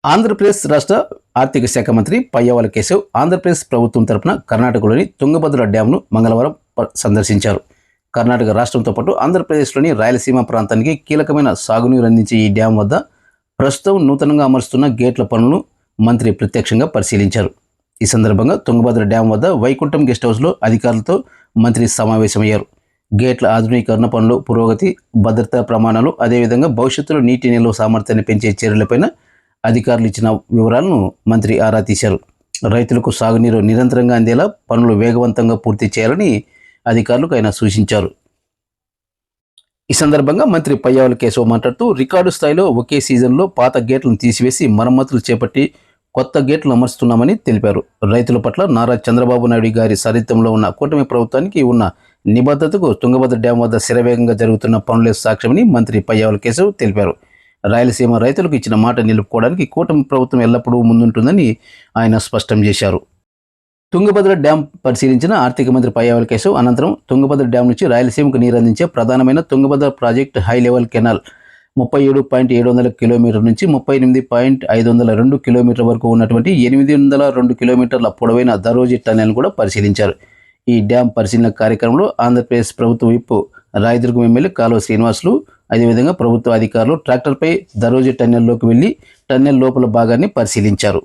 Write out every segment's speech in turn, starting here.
ఆంధ్రప్రదేశ్ రాష్ట్ర ఆర్థిక శాఖ మంత్రి పయ్యావుల కేశవ్ ఆంధ్రప్రదేశ్ ప్రభుత్వం తరపున కర్ణాటకలోని తుంగభద్ర డ్యాంను మంగళవారం సందర్శించారు. కర్ణాటక రాష్ట్రంతో పాటు ఆంధ్రప్రదేశ్లోని రాయలసీమ ప్రాంతానికి కీలకమైన సాగునీరు అందించే ఈ డ్యాం వద్ద ప్రస్తుతం నూతనంగా అమరుస్తున్న గేట్ల పనులను మంత్రి ప్రత్యక్షంగా పరిశీలించారు. ఈ సందర్భంగా తుంగభద్ర డ్యాం వద్ద వైకుంఠం గెస్ట్ హౌస్లో అధికారులతో మంత్రి సమావేశమయ్యారు. గేట్ల ఆధునీకరణ పనులు, పురోగతి, భద్రతా ప్రమాణాలు, అదేవిధంగా భవిష్యత్తులో నీటి నిల్వ సామర్థ్యాన్ని పెంచే చర్యలపైన అధికారులు ఇచ్చిన వివరాలను మంత్రి ఆరా తీశారు. రైతులకు సాగునీరు నిరంతరంగా అందేలా పనులు వేగవంతంగా పూర్తి చేయాలని అధికారులకు ఆయన సూచించారు. ఈ సందర్భంగా మంత్రి పయ్యావుల కేశవ్ మాట్లాడుతూ రికార్డు స్థాయిలో ఒకే సీజన్లో పాత గేట్లను తీసివేసి మరమ్మతులు చేపట్టి కొత్త గేట్లు అమర్చుతున్నామని తెలిపారు. రైతుల పట్ల నారా చంద్రబాబు నాయుడు గారి సారథ్యంలో ఉన్న కూటమి ప్రభుత్వానికి ఉన్న నిబద్ధతకు తుంగభద్ర డ్యాం వద్ద శరవేగంగా జరుగుతున్న పనులే సాక్ష్యమని మంత్రి పయ్యావుల కేశవ్ తెలిపారు. రాయలసీమ రైతులకు ఇచ్చిన మాట నిలుపుకోవడానికి కూటమి ప్రభుత్వం ఎల్లప్పుడూ ముందుంటుందని ఆయన స్పష్టం చేశారు. తుంగభద్ర డ్యాం పరిశీలించిన ఆర్థిక మంత్రి పయ్యావుల కేశవ్ అనంతరం తుంగభద్ర డ్యాం నుంచి రాయలసీమకు నీరందించే ప్రధానమైన Tungabhadra project high level canal 37.700 kilometre నుంచి 38.502 కిలోమీటర్ వరకు ఉన్నటువంటి 802 కిలోమీటర్ల పొడవైన దరోజీ టన్నెల్ను కూడా పరిశీలించారు. ఈ డ్యాం పరిశీలన కార్యక్రమంలో ఆంధ్రప్రదేశ్ ప్రభుత్వ విప్ రాయదుర్గం ఎమ్మెల్యే కాలువ శ్రీనివాసులు, అదేవిధంగా ప్రభుత్వ అధికారులు ట్రాక్టర్పై దరోజీ టన్నెల్లోకి వెళ్లి టన్నెల్ లోపల భాగాన్ని పరిశీలించారు.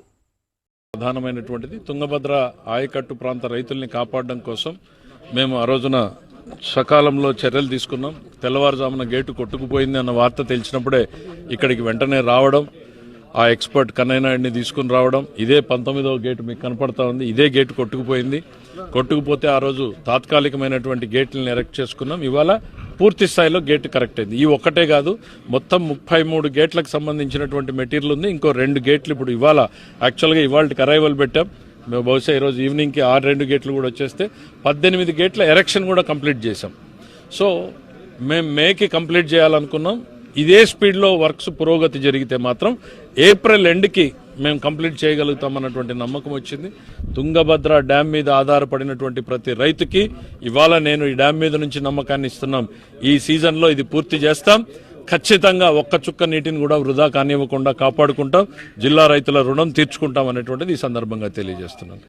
ప్రధానమైనటువంటిది తుంగభద్ర ఆయకట్టు ప్రాంత రైతుల్ని కాపాడడం కోసం మేము ఆ రోజున సకాలంలో చర్యలు తీసుకున్నాం. తెల్లవారుజామున గేటు కొట్టుకుపోయింది అన్న వార్త తెలిసినప్పుడే ఇక్కడికి వెంటనే రావడం, ఆ ఎక్స్పర్ట్ కన్నయ్యని తీసుకుని రావడం. ఇదే 19వ గేటు మీకు కనపడతా ఉంది. ఇదే గేటు కొట్టుకుపోయింది. కొట్టుకుపోతే ఆ రోజు తాత్కాలికమైనటువంటి గేట్లను ఎరెక్ట్ చేసుకున్నాం. ఇవాళ పూర్తి స్థాయిలో గేటు కరెక్ట్ అయింది. ఈ ఒక్కటే కాదు, మొత్తం 33 గేట్లకు సంబంధించినటువంటి మెటీరియల్ ఉంది. ఇంకో 2 గేట్లు ఇప్పుడు ఇవాళ యాక్చువల్గా ఇవాళకి అరైవల్ పెట్టాం. మేము బహుశా ఈరోజు ఈవినింగ్కి 2 గేట్లు కూడా వచ్చేస్తే 18 గేట్ల ఎరెక్షన్ కూడా కంప్లీట్ చేశాం. సో మేము మేకి కంప్లీట్ చేయాలనుకున్నాం. ఇదే స్పీడ్లో వర్క్స్ పురోగతి జరిగితే మాత్రం ఏప్రిల్ ఎండ్కి మేము కంప్లీట్ చేయగలుగుతామన్నటువంటి నమ్మకం వచ్చింది. తుంగభద్ర డ్యాం మీద ఆధారపడినటువంటి ప్రతి రైతుకి ఇవాళ నేను ఈ డ్యాం మీద నుంచి నమ్మకాన్ని ఇస్తున్నాం. ఈ సీజన్లో ఇది పూర్తి చేస్తాం. ఖచ్చితంగా ఒక్క చుక్క నీటిని కూడా వృధా కానివ్వకుండా కాపాడుకుంటాం. జిల్లా రైతుల రుణం తీర్చుకుంటాం అనేటువంటిది ఈ సందర్భంగా తెలియజేస్తున్నాను.